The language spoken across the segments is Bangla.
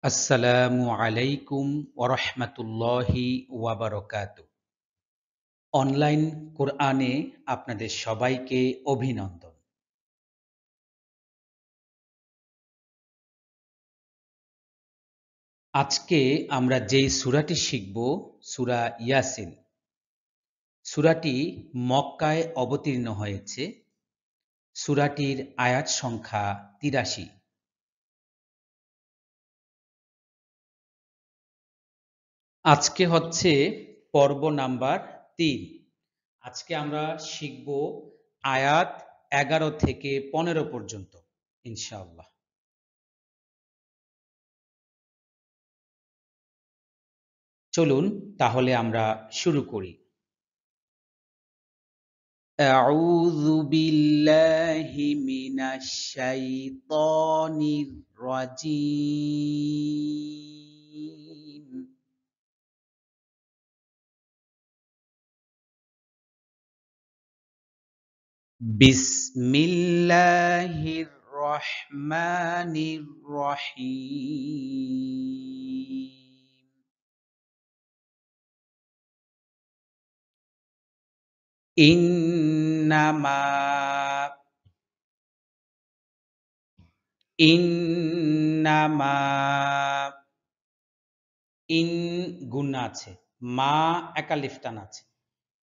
আসসালামু আলাইকুম ওরহমতুল্লাহি ওয়াবারকাতু। অনলাইন কোরআনে আপনাদের সবাইকে অভিনন্দন। আজকে আমরা যেই সূরাটি শিখব, সূরা ইয়াসিন। সূরাটি মক্কায় অবতীর্ণ হয়েছে। সূরাটির আয়াত সংখ্যা ৮৩। আজকে হচ্ছে পর্ব নাম্বার ৩। আজকে আমরা শিখব আয়াত ১১ থেকে ১৫ পর্যন্ত ইনশাআল্লাহ। চলুন তাহলে আমরা শুরু করি। আউযু বিল্লাহি মিনাশ শাইতানির রাজীম। বিসমিল্লাহির রহমানির রহিম। ইন্নামা ইন্নামা ইন গুন্না আছে, মা একালিফ টান আছে।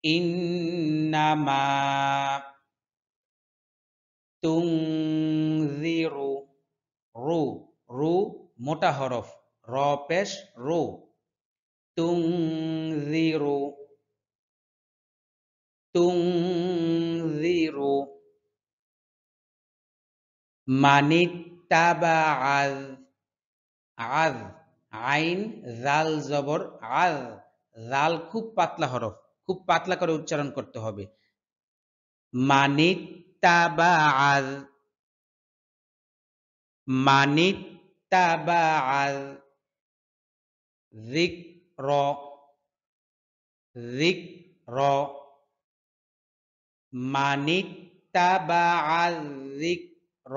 ইন্নামা তুনজিরু, রু রু মোটা হরফ, র পেশ রু। তুনজিরু তুনজিরু মানিত্তাবাআল, আয আইন জাল জবর আল, জাল খুব পাতলা হরফ, খুব পাতলা করে উচ্চারণ করতে হবে। মানিত্তাবাআল মানিত্তাবাআল যিকর যিকর মানিত্তাবাআল যিকর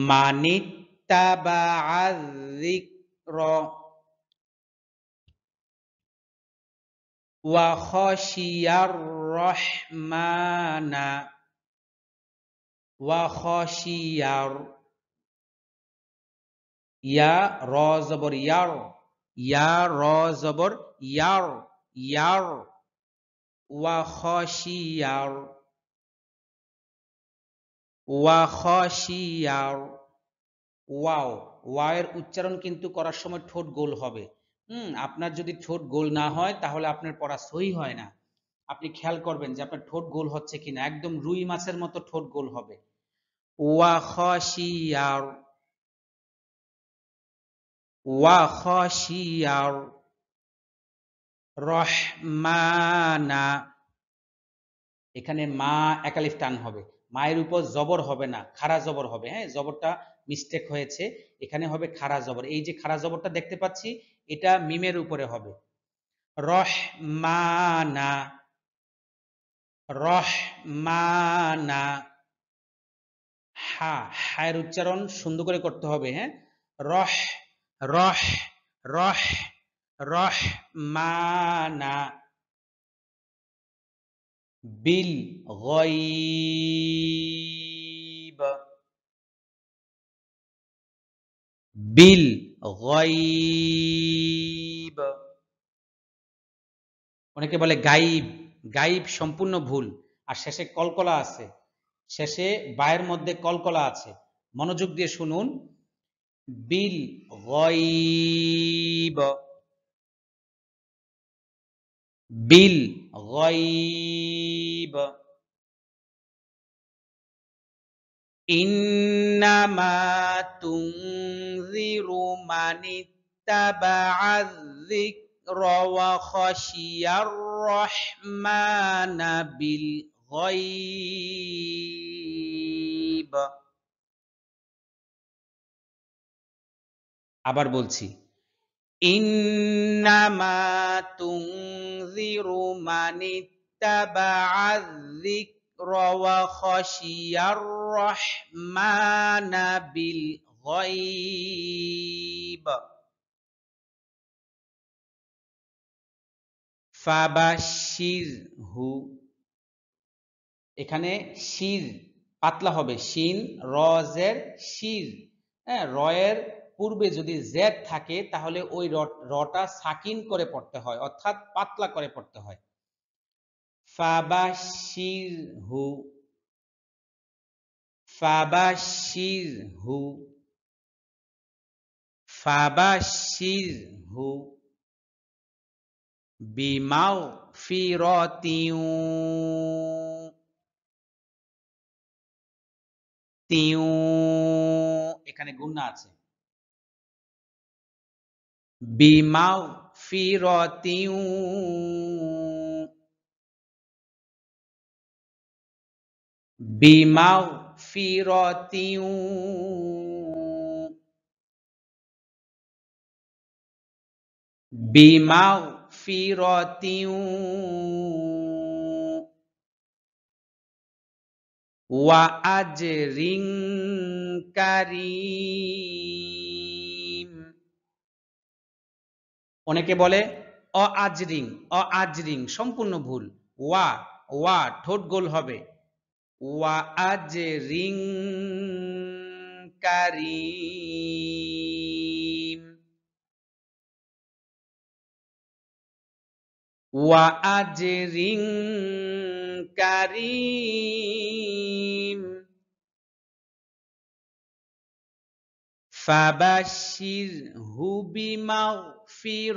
মানিত্তাবাআল যিকর ওয়া খাশিয়ার রহমানা ওয়া খাশিয়ার, ইয়া র জবর ইয়ার, ইয়া র জবর ইয়ার, ইয়ার। ওয়া খাশিয়ার ওয়া খাশিয়ার। ওয়াও, ওয়াও এর উচ্চারণ কিন্তু করার সময় ঠোঁট গোল হবে। আপনার যদি ঠোঁট গোল না হয় তাহলে আপনার পড়া সহি হয় না। আপনি খেয়াল করবেন যে আপনার ঠোঁট গোল হচ্ছে কিনা, একদম রুই মাছের মতো ঠোঁট গোল হবে। ওয়া খাশিয়ার ওয়া খাশিয়ার রহমানা, এখানে মা একালিফ টান হবে, মায়ের উপর জবর হবে না, খাড়া জবর হবে। হ্যাঁ, জবরটা মিস্টেক হয়েছে, এখানে হবে খাড়া জবর। এই যে খাড়া জবরটা দেখতে পাচ্ছি, এটা মিমের উপরে হবে। রহমানা রহমানা, হা, হায়ের উচ্চারণ সুন্দর করে করতে হবে। হ্যাঁ, রহ রহ রহ রহমানা বিল গয়ব বিল গয়ব। অনেকে বলে গাইব, গাইব সম্পূর্ণ ভুল। আর শেষে কলকলা আছে, শেষে বায়ের মধ্যে কলকলা আছে। মনোযোগ দিয়ে শুনুন। বিল গয়ব বিল গয়ব ইন্নামা তুনজিরু মানিত্তাবাআয যিকর ওয়া খাশিয়ার রহমানা বিল গয়ব। আবার বলছি, ইন্নামা তুনজিরু মানিত্তাবাআয যিকর وخشي الرحمن بالغيب ফাবাশশিরহু। এখানে শির পাতলা হবে, শিন র জের শির। হ্যাঁ, র এর পূর্বে যদি জেড থাকে তাহলে ওই রটা সাকিন করে পড়তে হয়, অর্থাৎ পাতলা করে পড়তে হয়। ফাবাশশিরহু ফাবাশশিরহু ফাবাশশিরহু বিমাগফিরাতিন তিউ, এখানে গুণা আছে। বিমাগফিরাতিন বিমাগফিরাতিন বিমাগফিরাতিন ওয়া আজরিন কারীম। অনেকে বলে অ আজরিং, অ আজরিং সম্পূর্ণ ভুল। ওয়া ওয়া ঠোঁট গোল হবে। ওয়া আজরিং কারীম ওয়া আজরিং কারীম ফাবাশশিরহু বিমাগফিরাতিন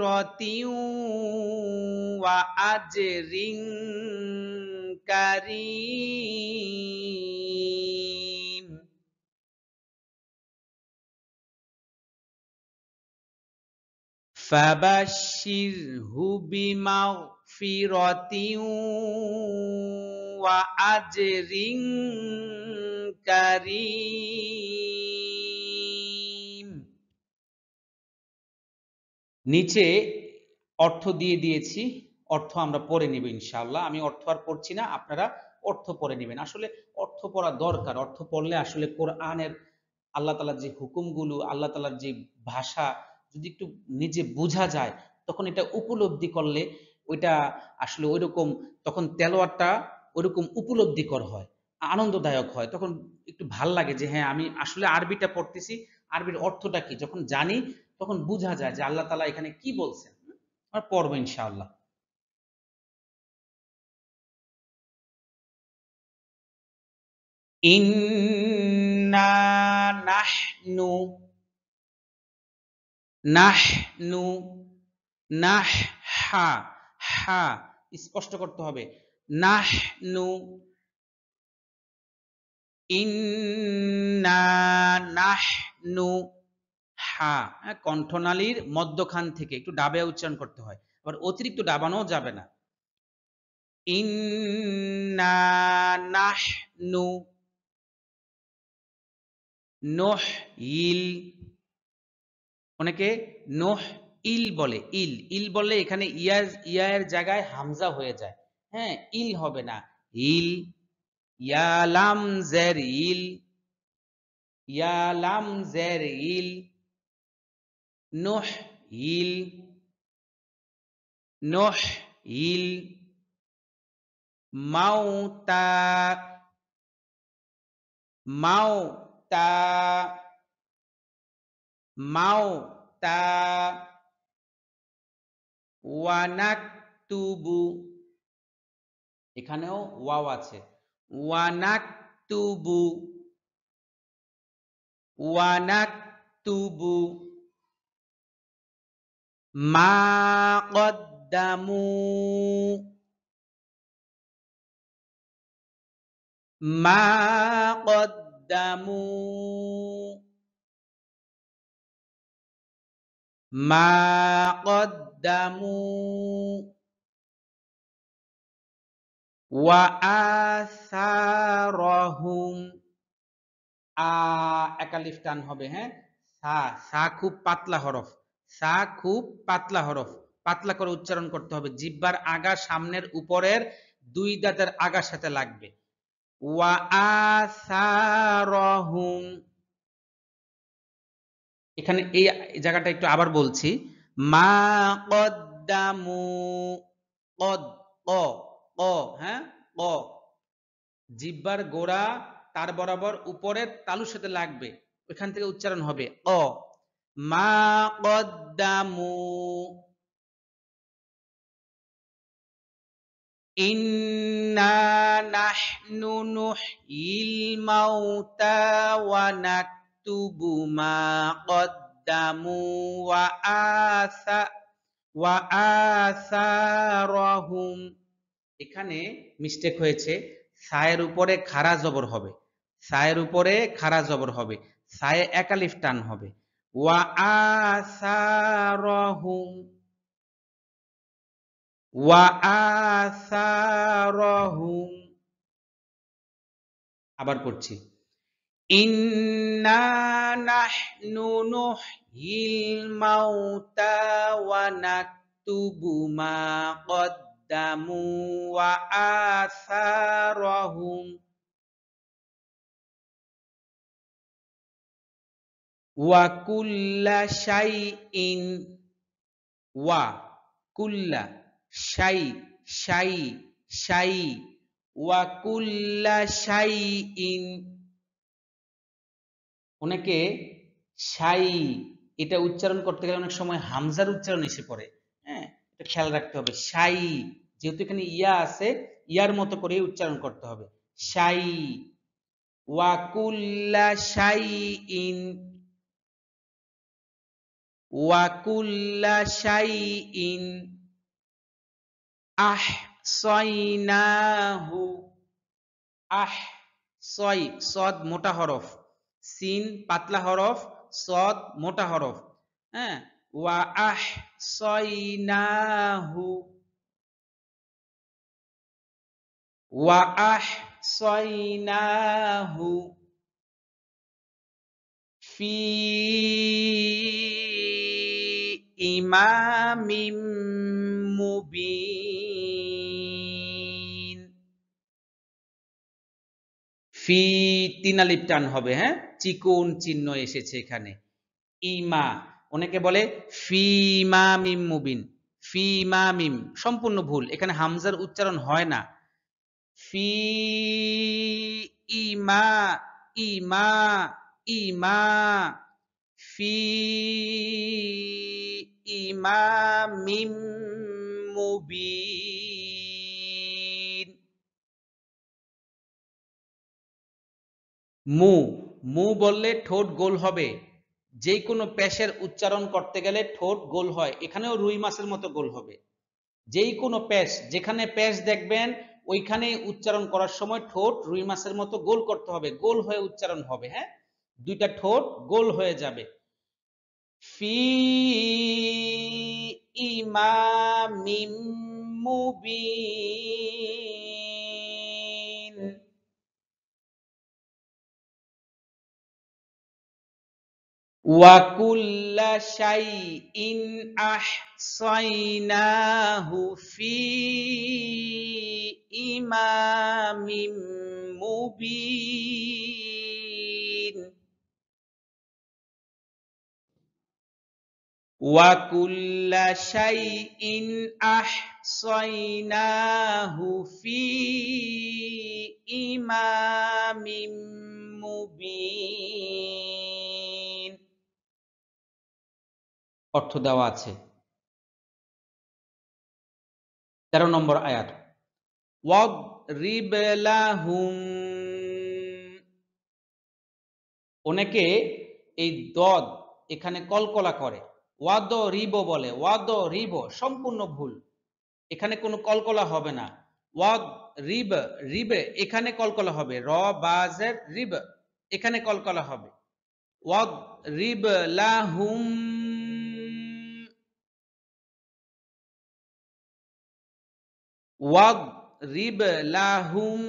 ওয়া আজরিন কারীম। ফাবাশশিরহু বিমাগফিরাতিন ওয়া আজরিন কারীম। নিচে অর্থ দিয়ে দিয়েছি, অর্থ আমরা পড়ে নিব ইনশাআল্লাহ। আমি অর্থ আর পড়ছি না, আপনারা অর্থ পড়ে নেবেন। আসলে অর্থ পড়া দরকার, অর্থ পড়লে আসলে কোরআনের আল্লাহ তাআলার যে হুকুমগুলো, আল্লাহ তাআলার যে ভাষা যদি একটু নিজে বোঝা যায়, তখন এটা উপলব্ধি করলে ওইটা আসলে ওইরকম, তখন তেলাওয়াতটা ওইরকম উপলব্ধিকর হয়, আনন্দদায়ক হয়। তখন একটু ভাল লাগে যে হ্যাঁ আমি আসলে আরবিটা পড়তেছি, আরবির অর্থটা কি যখন জানি তখন বোঝা যায় যে আল্লাহ তাআলা এখানে কি বলছেন। আর পড়বো ইনশাআল্লাহ। ইন্না নাহনু, নাহনু, নাহ হা, হা স্পষ্ট করতে হবে। নাহনু, ইন্না নাহনু, হা কণ্ঠনালীর মধ্যখান থেকে একটু ডাবে উচ্চারণ করতে হয়, আবার অতিরিক্ত ডাবানো যাবে না। ইন্না নাহনু নুহইল, অনেকে নোহ ইল বলে, ইল ইল বললে এখানে ইয়ার জায়গায় হামজা হয়ে যায়। হ্যাঁ, ইল হবে না, ইল। ইয়ালাম জের ইল, ইয়ালাম জের ইল, নোহ ইল, নোহ ইল। মাউতা, মাউতা, মাউতা। ওয়ানাকতুবু, এখানেও ওয়াও আছে। ওয়ানাকতুবু, ওয়ানাকতুবু মা কদ্দামু, মা কদ্দামু, মা কদ্দামু ওয়া আসারহুম। একালিফ টান হবে। হ্যাঁ, সা, সা খুব পাতলা হরফ, সা খুব পাতলা হরফ, পাতলা করে উচ্চারণ করতে হবে। জিহ্বার আগা সামনের উপরের দুই দাঁতের আগার সাথে লাগবে। ওয়া আসারহুম। এখানে এই জায়গাটা একটু আবার বলছি, মা কদ্দামু, কদ, ক, ক, হ্যাঁ, ক, জিহ্বার গোড়া তার বরাবর উপরের তালুর সাথে লাগবে, ওইখান থেকে উচ্চারণ হবে অ। মা কদ্দামু, ইন্না নাহনু নুহয়িল মাউতা ওয়া নাকতুবু মা কদ্দামু ওয়া আসারহুম। এখানে মিস্টেক হয়েছে, সায়ের উপরে খাড়া জবর হবে, সায়ের উপরে খাড়া জবর হবে, সায়ে এক আলিফ টান হবে। ওয়া আসারহুম, ওয়া আসারহুম। আবার পড়ছি, ইন্না নাহনু নুহয়িল মাউতা ওয়া নাকতুবু মা কদ্দামু ওয়া আসারহুম ওয়া কুল্লা শাইইন, ওয়া কুল্লা শাই, শাই, শাই, ওয়া কুল্লা শাইইন। অনেকে শাই এটা উচ্চারণ করতে গেলে অনেক সময় হামজার উচ্চারণ এসে পড়ে, হ্যাঁ, এটা খেয়াল রাখতে হবে। শাই, যেহেতু এখানে ইয়া আছে, ইয়ার মতো করে উচ্চারণ করতে হবে, শাই। ওয়া কুল্লা শাইইন, ওয়া কুল্লা শাইইন আহসাইনাহু, আহ, সয়, সদ মোটা হরফ, সিন পাতলা হরফ, সদ মোটা হরফ, হ্যাঁ, ওয়া আহসাইনাহু, ওয়া আহসাইনাহু ফি ইমামিম মুবিন। ফি, তিন আলিফ টান হবে, হ্যাঁ, চিকন চিহ্ন এসেছে এখানে। ইমা, অনেকে বলে ফি মা মিম মুবিন, ফি মা মিম, সম্পূর্ণ ভুল, এখানে হামজার উচ্চারণ হয় না। ফি ইমা, ইমা, ইমা, ফি ইমামিম মুবিন। মু, মু বললে ঠোঁট গোল হবে, যে কোনো পেশের উচ্চারণ করতে গেলে ঠোঁট গোল হয়, এখানেও রুই মাছের মতো গোল হবে। যেই কোনো পেশ, যেখানে পেশ দেখবেন ওইখানে উচ্চারণ করার সময় ঠোঁট রুই মাছের মতো গোল করতে হবে, গোল হয়ে উচ্চারণ হবে, হ্যাঁ, দুইটা ঠোঁট গোল হয়ে যাবে। ফি ইমামিম মুবিন। ওয়া কুল্লা শাইইন আহসাইনাহু ফি ইমামিম মুবিন। ওয়া কুল্লা শাইইন আহসাইনাহু ফি ইমামিম মুবিন। অর্থ দেওয়া আছে। 13 নম্বর আয়াত, ওয়াদরিব লাহুম। অনেকে এই দদ এখানে কলকলা করে, ওয়াদ রিব বলে, ওয়াদ রিব, সম্পূর্ণ ভুল, এখানে কোনো কলকলা হবে না। ওয়াদ রিব, রিবে এখানে কলকলা হবে, র বাজের রিব, এখানে কলকলা হবে। ওয়াদ রিব লাহুম, ওয়াদ রিব লাহুম,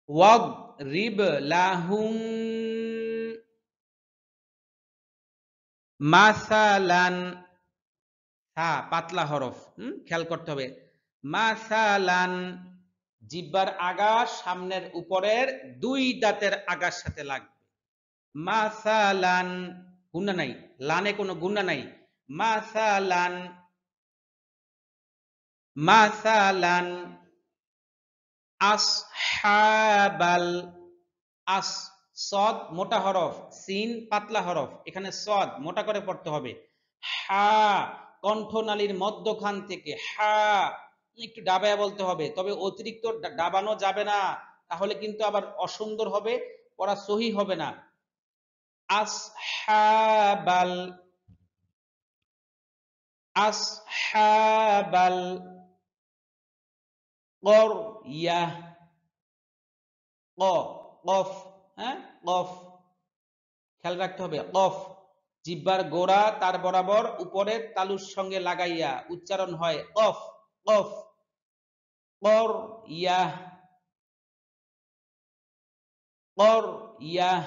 ওয়াদ রিব লাহুম মাসালান, সা পাতলা হরফ, খেয়াল করতে হবে। মাসালান, জিহ্বার আগা সামনের উপরের দুই দাঁতের আগার সাথে লাগবে। মাসালান, গুন্না নাই, লানে কোনো গুন্না নাই। মাসালান, মাসালান। আসহাবাল, আস সদ মোটা হরফ, সিন পাতলা হরফ, এখানে সদ মোটা করে পড়তে হবে। হা কণ্ঠনালীর মধ্যখান থেকে হা একটু ডাবায়া বলতে হবে, তবে অতিরিক্ত ডাবানো যাবে না, তাহলে কিন্তু আবার অসুন্দর হবে, পড়া সহি হবে না। আসহাবাল, আসহাবাল করিয়াহ, ক কফ, হ্যাঁ কফ, খেয়াল রাখতে হবে। কফ জিহ্বার গোড়া তার বরাবর উপরের তালুর সঙ্গে লাগাইয়া উচ্চারণ হয় কফ, কফ। করিয়াহ, করিয়াহ।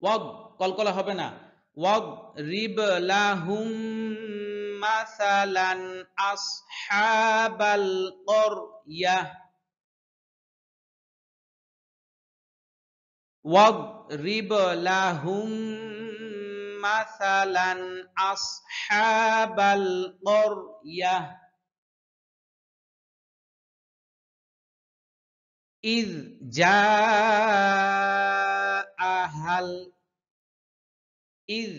ওয়াগ কলকলা হবে না। ওয়াগ রিব লাহুম মাসালান আসহাবাল করিয়াহ। ওয়াগরিব লাহুম মাসালান আসহাবাল করিয়াহ ইয জাআহাল, ইয,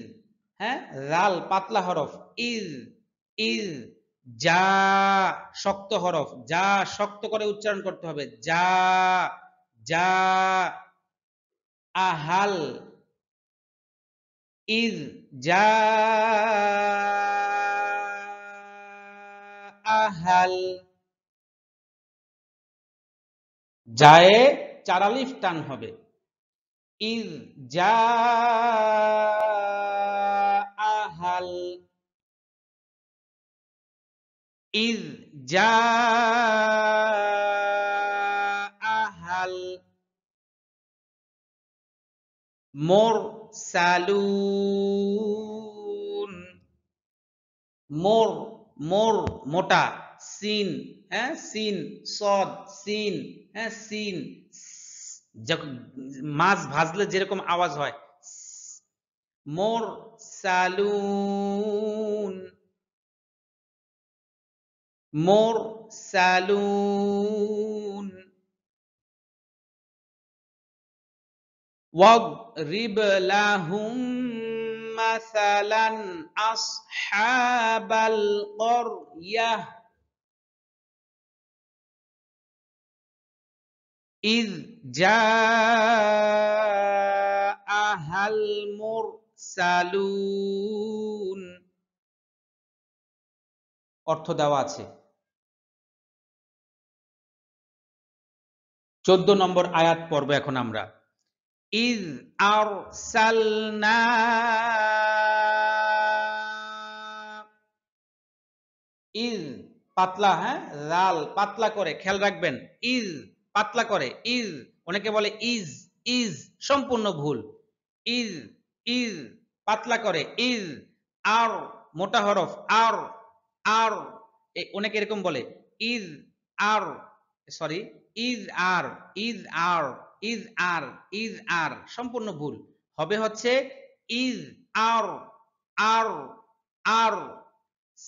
হ্যাঁ রাল পাতলা হরফ, ইয, ইয যা শক্ত হরফ, যা শক্ত করে উচ্চারণ করতে হবে। যা, যা আহাল, ইয জাআহাল। জায়ে চার আলিফ টান হবে। ইয জাআহাল, ইয জাআহাল। মুরসালুন, মোর, মোর মোটা, সিন, হ্যাঁ সিন, সদ সিন, হ্যাঁ সিন, মাছ ভাজলে যেরকম আওয়াজ হয়। মুরসালুন, মুরসালুন। ওয়াগরিব লাহুম মাসালান আসহাবাল করিয়াহ ইয জাআহাল মুরসালুন। অর্থ দেওয়া আছে। 14 নম্বর আয়াত পড়ব এখন আমরা। ইয আরসালনা, ইয পাতলা, হ্যাঁ রাল পাতলা করে, খেয়াল রাখবেন। ইয পাতলা করে, ইয, অনেকে বলে ইজ, ইজ সম্পূর্ণ ভুল। ইয, ইয পাতলা করে, ইয আর মোটা হরফ, আর, আর অনেকে এরকম বলে ইয আর, সরি ইয আর, ইয আর, ইয আর, ইয আর সম্পূর্ণ ভুল হবে, হচ্ছে ইয আর, আর, আর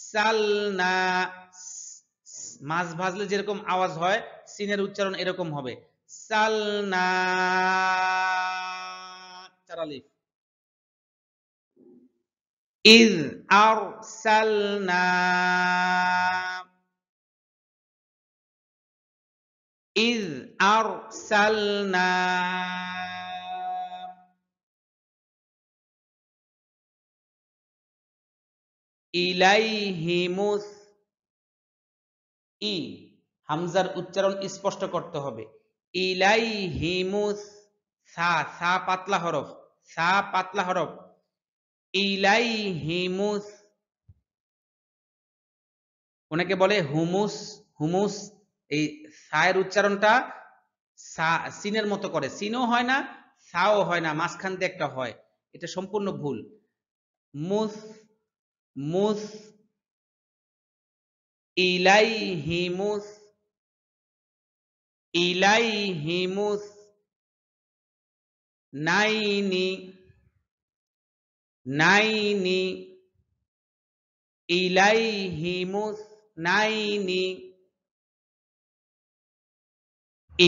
সালনা। মাছ ভাজলে যেরকম আওয়াজ হয়, সিনের উচ্চারণ এরকম হবে। সালনা, চার আলিফ। ইয আরসালনা, ইয আরসালনা। ইলাইহিমুস, ই হামজার উচ্চারণ স্পষ্ট করতে হবে। ইলাইহিমুস, সা, সা পাতলা হরফ, সা পাতলা হরফ। ইলাইহিমুস, অনেকে বলে হুমুস, হুমুস, এই সায়ের উচ্চারণটা সা সিনের মতো করে, সিনও হয় না সাও হয় না, মাঝখান দিয়ে একটা হয়, এটা সম্পূর্ণ ভুল। মুস, মুস, ইলাইহিমুস, ইলাইহিমুস, নাইনি, নাইনি, ইলাইহিমুস, নাইনি,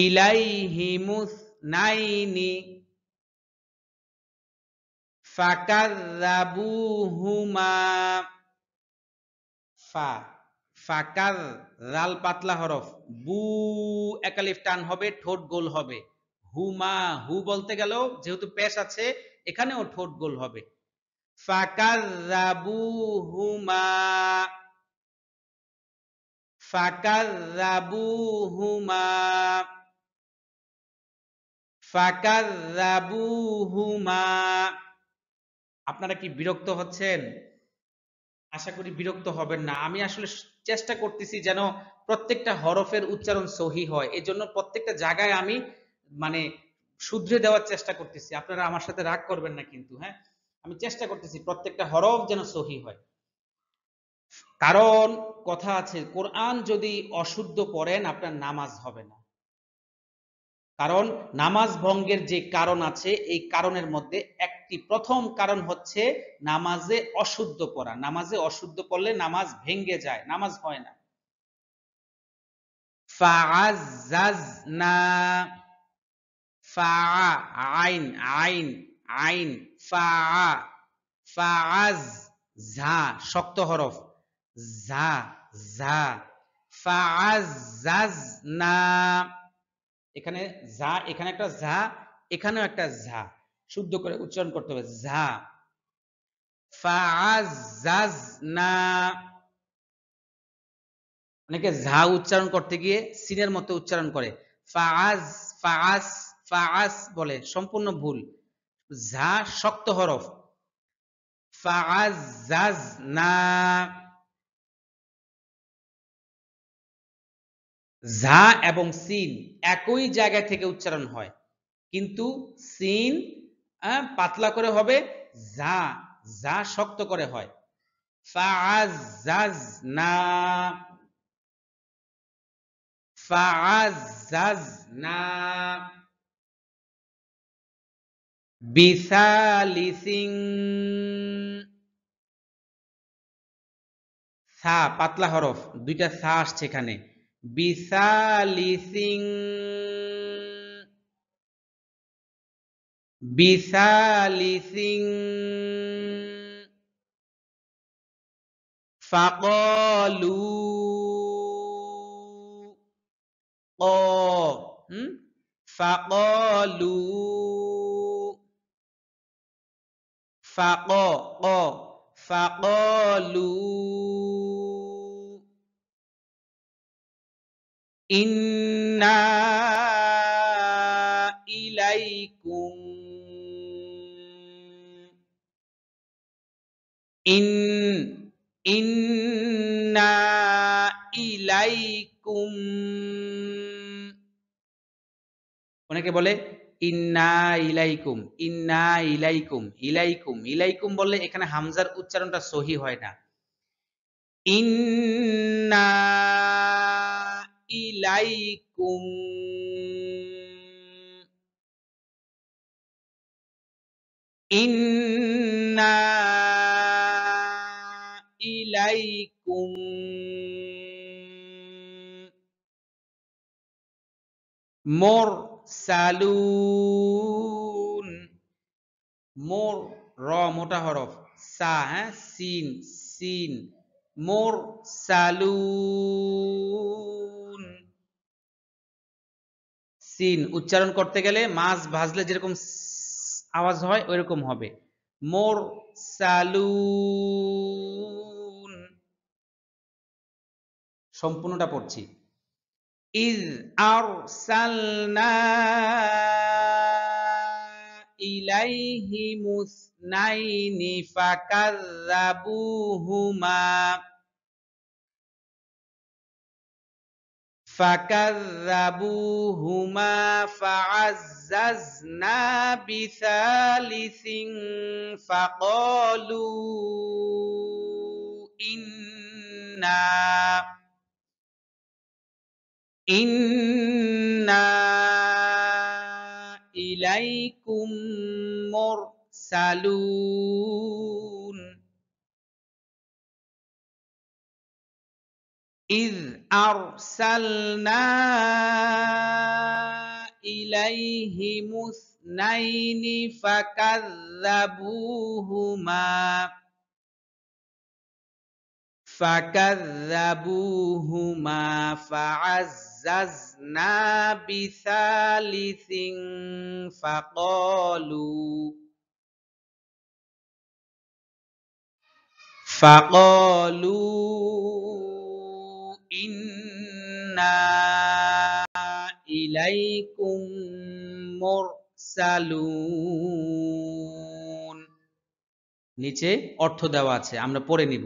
ইলাইহিমুস, নাইনি, ফাকাযযাবুহুমা, ফা, ফাকার, রাল পাতলা হরফ, বু একালিফ টান হবে, ঠোঁট গোল হবে। হুমা, হু বলতে গেল যেহেতু পেশ আছে এখানেও ঠোঁট গোল হবে। ফাকাযযাবুহুমা, ফাকাযযাবুহুমা, ফাকাযযাবুহুমা। আপনারা কি বিরক্ত হচ্ছেন? আশা করি বিরক্ত হবেন না। আমি আসলে চেষ্টা করতেছি যেন প্রত্যেকটা হরফের উচ্চারণ সহি হয়, এজন্য প্রত্যেকটা জায়গায় আমি মানে শুধরে দেওয়ার চেষ্টা করতেছি। আপনারা আমার সাথে রাগ করবেন না কিন্তু, হ্যাঁ, আমি চেষ্টা করতেছি প্রত্যেকটা হরফ যেন সহি হয়। কারণ কথা আছে, কোরআন যদি অশুদ্ধ পড়েন আপনার নামাজ হবে না। কারণ নামাজ ভঙ্গের যে কারণ আছে এই কারণের মধ্যে একটি প্রথম কারণ হচ্ছে নামাজে অশুদ্ধ পড়া। নামাজে অশুদ্ধ পড়লে নামাজ ভেঙ্গে যায়, নামাজ হয় না। ফাআজ্জাজনা, ফা, আইন, আইন, আইন, ফা, ফাআজ, ঝা শক্ত হরফ, ঝা, ঝা, ফাআজ্জাজনা। এখানে ঝা, এখানে একটা ঝা, এখানেও একটা ঝা, শুদ্ধ করে উচ্চারণ করতে হবে, ঝা। ফাআজ্জাজনা, অনেকে ঝা উচ্চারণ করতে গিয়ে সিনের মতো উচ্চারণ করে, ফাআজ, ফাআস, ফাআস বলে, সম্পূর্ণ ভুল। ঝা শক্ত হরফ, ফাআজ্জাজনা। ঝা এবং সিন একই জায়গা থেকে উচ্চারণ হয়, কিন্তু সিন পাতলা করে হবে, ঝা, ঝা শক্ত করে হয়। ফাআজ্জাজনা, ফাআজ্জাজনা, বিসালিসিন, সা পাতলা হরফ, দুইটা সা আসছে এখানে, বিসালিসিন, বিসালিসিন, ফাকালু, ক, ফাকালু, ফাক, ক, ফাকালু, ইন্না ইলাইকুম, ইন, ইন্না ইলাইকুম। অনেকে বলে ইন্না ইলাইকুম, ইন্না ইলাইকুম, ইলাইকুম, ইলাইকুম বললে এখানে হামজার উচ্চারণটা সহি হয় না। ইন্না ইলাইকুম, ইন্না ইলাইকুম, মুরসালুন, মোর, র মোটা হরফ, সা, হ্যাঁ, সিন, সিন, মুরসালুন। সিন উচ্চারণ করতে গেলে মাছ ভাজলে যেরকম আওয়াজ হয় ওইরকম হবে, মুরসালুন। সম্পূর্ণটা পড়ছি, ইয আরসালনা ইলাইহিমুস নাইনি ফাকাযযাবুহুমা, ফাকাযযাবুহুমা ফাআজ্জাজনা বিসালিসিন ফাকালু ইন্না ইন্না ইলাইকুম মুরসালুন إذ أرسلنا إليهم اثنين فكذبوهما فعززنا بثالث فقالوا إنا إليكم মুরসালুন। নিচে অর্থ দেওয়া আছে, আমরা পড়ে নিব।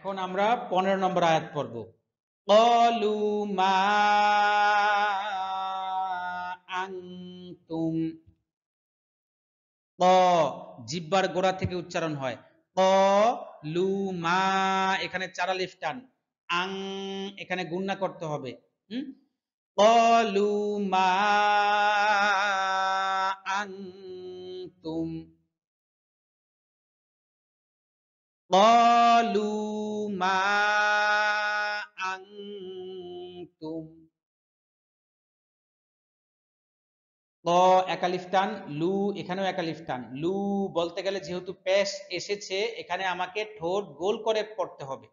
এখন আমরা 15 নম্বর আয়াত পড়ব। ক্বালু মা আনতুম। ক জিহ্বার গোড়া থেকে উচ্চারণ হয়। ক লু মা, এখানে 4 আলিফ টান। আং এখানে গুণনা করতে হবে। ক্বালু মা আনতুম। ক্বালু মা আনতুম। ক এক আলিফ টান, লু এখানেও এক আলিফ টান। লু বলতে গেলে যেহেতু পেশ এসেছে, এখানে আমাকে ঠোঁট গোল করে পড়তে হবে।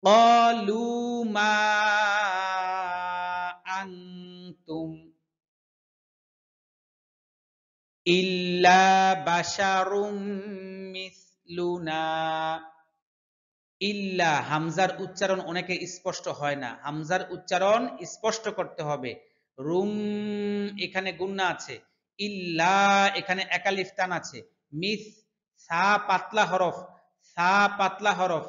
ক্বালু মা আনতুম ইল্লা বাশারুম মিসলুনা। ইল্লা হামজার উচ্চারণ অনেকে স্পষ্ট হয় না, হামজার উচ্চারণ স্পষ্ট করতে হবে। রুম এখানে গুন্না আছে, ইল্লা এখানে একালিফ টান আছে। মিস সা পাতলা হরফ, সা পাতলা হরফ।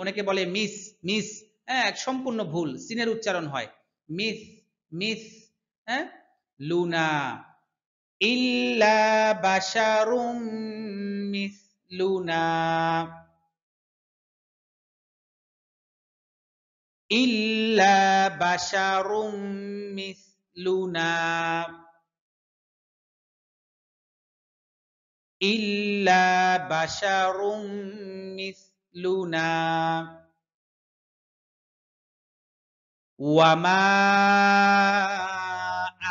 অনেকে বলে মিস মিস, হ্যাঁ সম্পূর্ণ ভুল, সিনের উচ্চারণ হয় মিস মিস। হ্যাঁ লুনা ইল্লা বাশারুম মিসলুনা ইল্লা বাশারুম মিসলুনা ইল্লা বাশারুম মিসলুনা ওয়ামা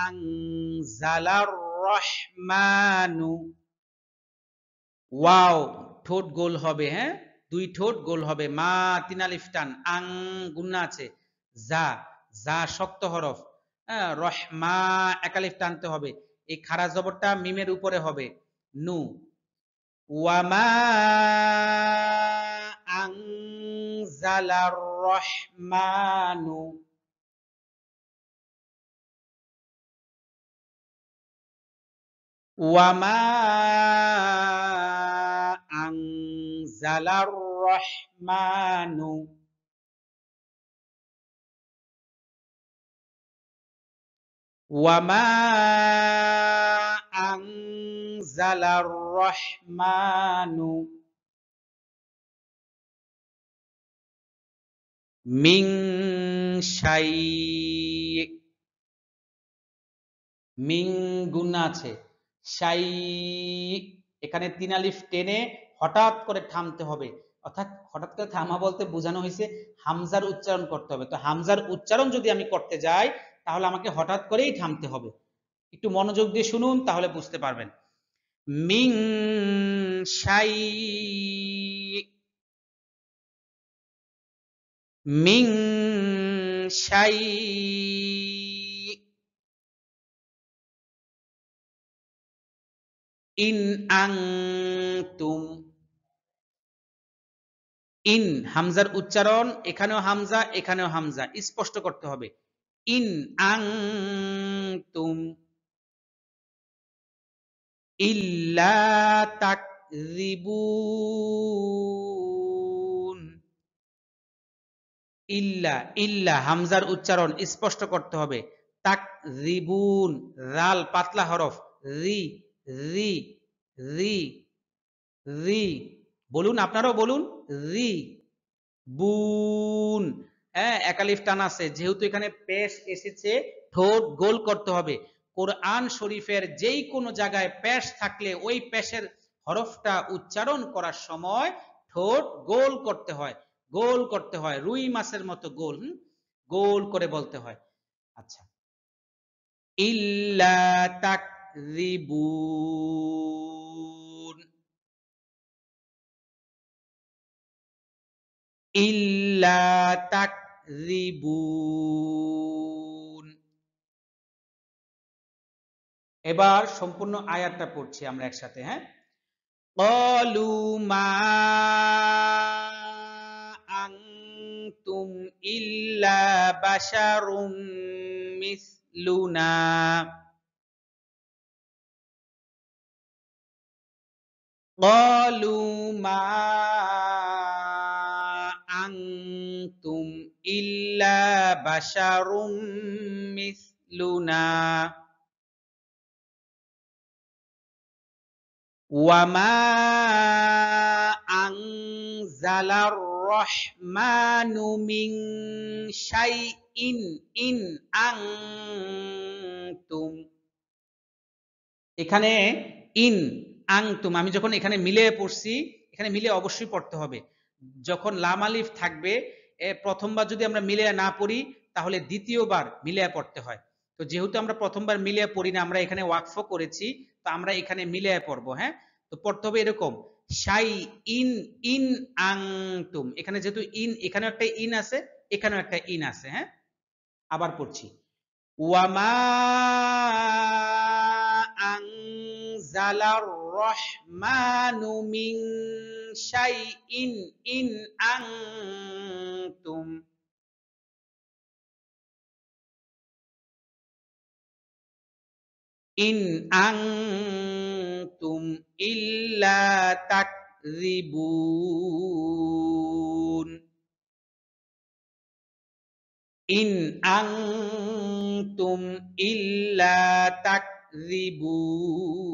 আনজালার রহমানু। ওয়াও ঠোঁট গোল হবে, হ্যাঁ দুই ঠোঁট গোল হবে। মা 3 আলিফ টান। আং গুন্না আছে। যা যা শক্ত হরফ। হ্যাঁ রহমা এক আলিফ টানতে হবে, এই খাড়া জবরটা মিমের উপরে হবে। নু ওয়ামা আনজালার রহমানু ওয়ামা আনজালার রহমানু ওয়ামা আনজালার রহমানু মিন শাই। মিং গুণা আছে। শাই এখানে 3 আলিফ টেনে হঠাৎ করে থামতে হবে, অর্থাৎ হঠাৎ করে থামা বলতে বোঝানো হয়েছে হামজার উচ্চারণ করতে হবে। তো হামজার উচ্চারণ যদি আমি করতে যাই তাহলে আমাকে হঠাৎ করেই থামতে হবে। একটু মনোযোগ দিয়ে শুনুন তাহলে বুঝতে পারবেন। মিং শাই, মিং শাই, ইন আনতুম। ইন হামজার উচ্চারণ এখানেও হামজা এখানেও হামজা, স্পষ্ট করতে হবে। ইন আনতুম ইল্লা তাকযিবুন। ইল্লা ইল্লা হামজার উচ্চারণ স্পষ্ট করতে হবে। তাকযিবুন রাল পাতলা হরফ। রি রি রি রি বলুন, আপনারাও বলুন রি। বুন হ্যাঁ একালিফ টান আছে, যেহেতু এখানে পেশ এসেছে ঠোঁট গোল করতে হবে। কোরআন শরীফের যেই কোনো জায়গায় পেশ থাকলে ওই পেশের হরফটা উচ্চারণ করার সময় ঠোঁট গোল করতে হয়, গোল করতে হয় রুই মাছের মতো গোল, গোল করে বলতে হয়। আচ্ছা ইল্লা তাকযিবুন ইল্লা তাকযিবুন। এবার সম্পূর্ণ আয়াতটা পড়ছি আমরা একসাথে, হ্যাঁ। ক্বালু মা আনতুম ইল্লা বাশারুম মিসলুনা ক্বালু মা ইল্লা বাশারুম মিসলুনা ওয়ামা আনজালার রহমানু মিন শাইইন ইন আনতুম। এখানে ইন আনতুম আমি যখন এখানে মিলিয়ে পড়ছি, এখানে মিলিয়ে অবশ্যই পড়তে হবে। যখন লাম আলিফ থাকবে প্রথমবার যদি আমরা মিলিয়ে না পড়ি তাহলে দ্বিতীয়বার মিলিয়ে পড়তে হয়। তো যেহেতু আমরা প্রথমবার মিলিয়ে পড়ি না, আমরা এখানে ওয়াকফ করেছি, তো আমরা এখানে মিলিয়ে পড়বো। হ্যাঁ, তো পড়তে হবে এরকম শাই ইন ইন আনতুম। এখানে যেহেতু ইন, এখানেও একটা ইন আছে, এখানেও একটা ইন আছে। হ্যাঁ, আবার পড়ছি ওয়ামা আনজালার রহমানু মিন শাইইন ইন আনতুম ইন আনতুম ইল্লা তাকযিবুন ইন আনতুম ইল্লা তাকযিবুন